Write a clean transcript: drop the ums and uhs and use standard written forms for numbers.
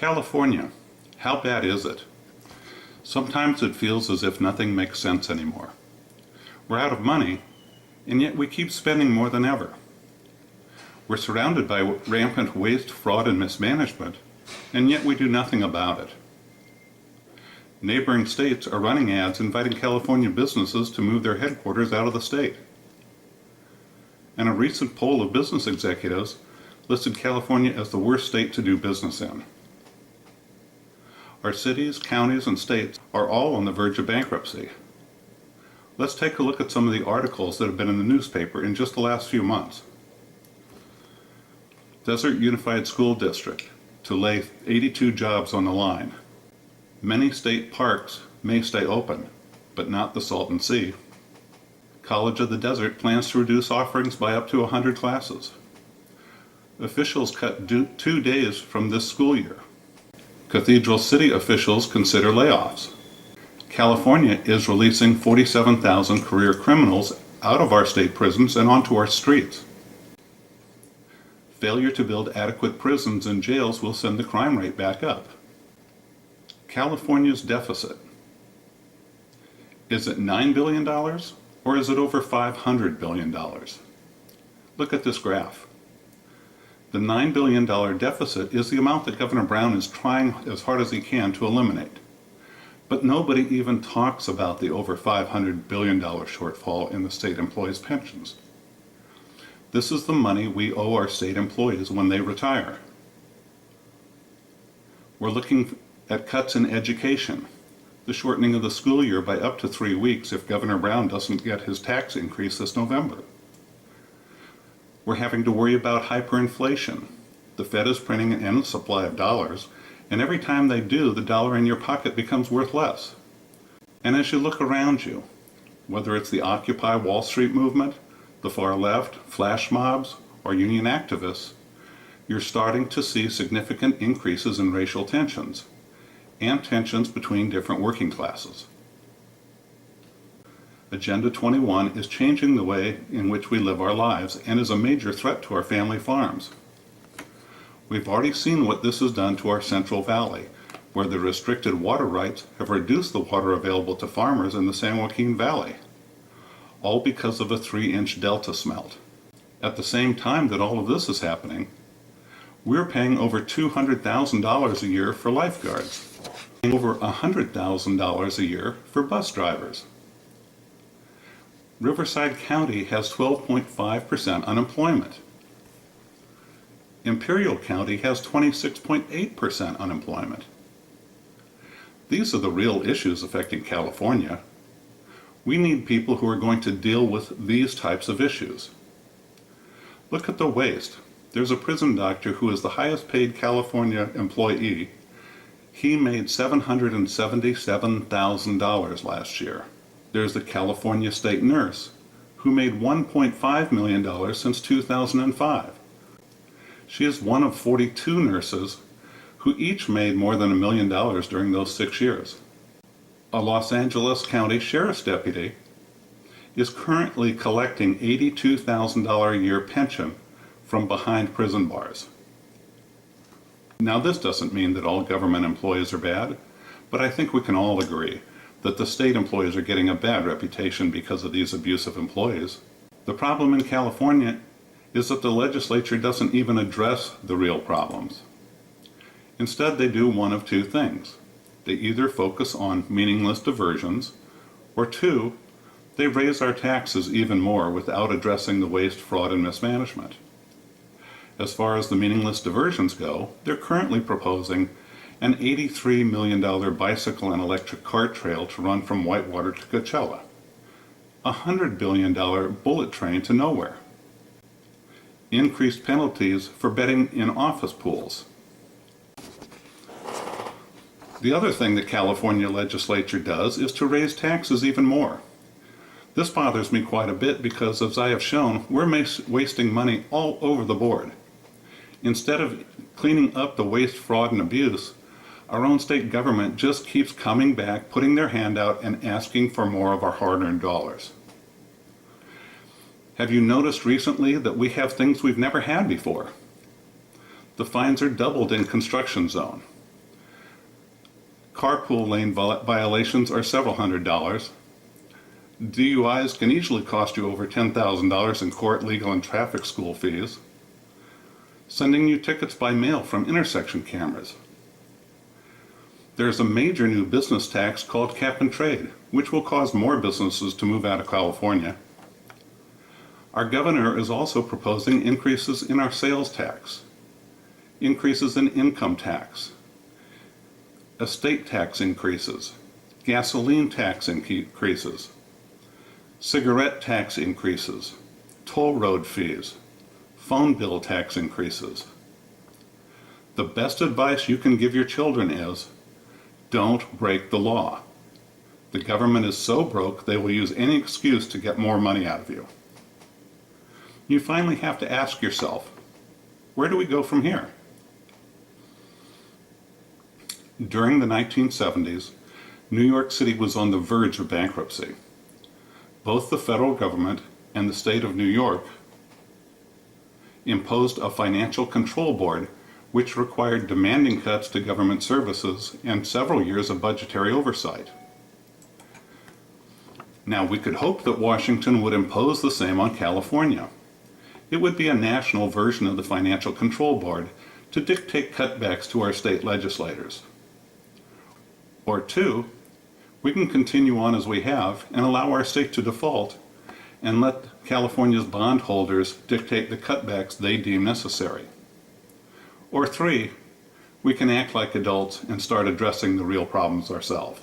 California, how bad is it? Sometimes it feels as if nothing makes sense anymore. We're out of money, and yet we keep spending more than ever. We're surrounded by rampant waste, fraud, and mismanagement, and yet we do nothing about it. Neighboring states are running ads inviting California businesses to move their headquarters out of the state. And a recent poll of business executives listed California as the worst state to do business in. Our cities, counties, and states are all on the verge of bankruptcy. Let's take a look at some of the articles that have been in the newspaper in just the last few months. Desert Unified School District to lay 82 jobs on the line. Many state parks may stay open, but not the Salton Sea. College of the Desert plans to reduce offerings by up to 100 classes. Officials cut 2 days from this school year. Cathedral City officials consider layoffs. California is releasing 47,000 career criminals out of our state prisons and onto our streets. Failure to build adequate prisons and jails will send the crime rate back up. California's deficit. Is it $9 billion or is it over $500 billion? Look at this graph. The $9 billion deficit is the amount that Governor Brown is trying as hard as he can to eliminate. But nobody even talks about the over $500 billion shortfall in the state employees' pensions. This is the money we owe our state employees when they retire. We're looking at cuts in education, the shortening of the school year by up to 3 weeks if Governor Brown doesn't get his tax increase this November. We're having to worry about hyperinflation. The Fed is printing an endless supply of dollars, and every time they do, the dollar in your pocket becomes worth less. And as you look around you, whether it's the Occupy Wall Street movement, the far left, flash mobs, or union activists, you're starting to see significant increases in racial tensions, and tensions between different working classes. Agenda 21 is changing the way in which we live our lives and is a major threat to our family farms. We've already seen what this has done to our Central Valley, where the restricted water rights have reduced the water available to farmers in the San Joaquin Valley, all because of a 3-inch delta smelt. At the same time that all of this is happening, we're paying over $200,000 a year for lifeguards, and over $100,000 a year for bus drivers. Riverside County has 12.5% unemployment. Imperial County has 26.8% unemployment. These are the real issues affecting California. We need people who are going to deal with these types of issues. Look at the waste. There's a prison doctor who is the highest paid California employee. He made $777,000 last year. There's the California state nurse, who made $1.5 million since 2005. She is one of 42 nurses who each made more than $1 million during those 6 years. A Los Angeles County Sheriff's deputy is currently collecting $82,000 a year pension from behind prison bars. Now, this doesn't mean that all government employees are bad, but I think we can all agree that the state employees are getting a bad reputation because of these abusive employees. The problem in California is that the legislature doesn't even address the real problems. Instead, they do one of two things. They either focus on meaningless diversions, or two, they raise our taxes even more without addressing the waste, fraud, and mismanagement. As far as the meaningless diversions go, they're currently proposing an $83 million bicycle and electric cart trail to run from Whitewater to Coachella, a $100 billion bullet train to nowhere, increased penalties for betting in office pools. The other thing the California legislature does is to raise taxes even more. This bothers me quite a bit because, as I have shown, we're wasting money all over the board. Instead of cleaning up the waste, fraud, and abuse, our own state government just keeps coming back, putting their hand out, and asking for more of our hard-earned dollars. Have you noticed recently that we have things we've never had before? The fines are doubled in construction zone. Carpool lane violations are several $100s. DUIs can easily cost you over $10,000 in court, legal, and traffic school fees. Sending you tickets by mail from intersection cameras. There's a major new business tax called cap and trade, which will cause more businesses to move out of California. Our governor is also proposing increases in our sales tax, increases in income tax, estate tax increases, gasoline tax increases, cigarette tax increases, toll road fees, phone bill tax increases. The best advice you can give your children is, don't break the law. The government is so broke they will use any excuse to get more money out of you. You finally have to ask yourself, where do we go from here? During the 1970s, New York City was on the verge of bankruptcy. Both the federal government and the state of New York imposed a financial control board which required demanding cuts to government services and several years of budgetary oversight. Now, we could hope that Washington would impose the same on California. It would be a national version of the financial control board to dictate cutbacks to our state legislators. Or two, we can continue on as we have and allow our state to default and let California's bondholders dictate the cutbacks they deem necessary. Or three, we can act like adults and start addressing the real problems ourselves.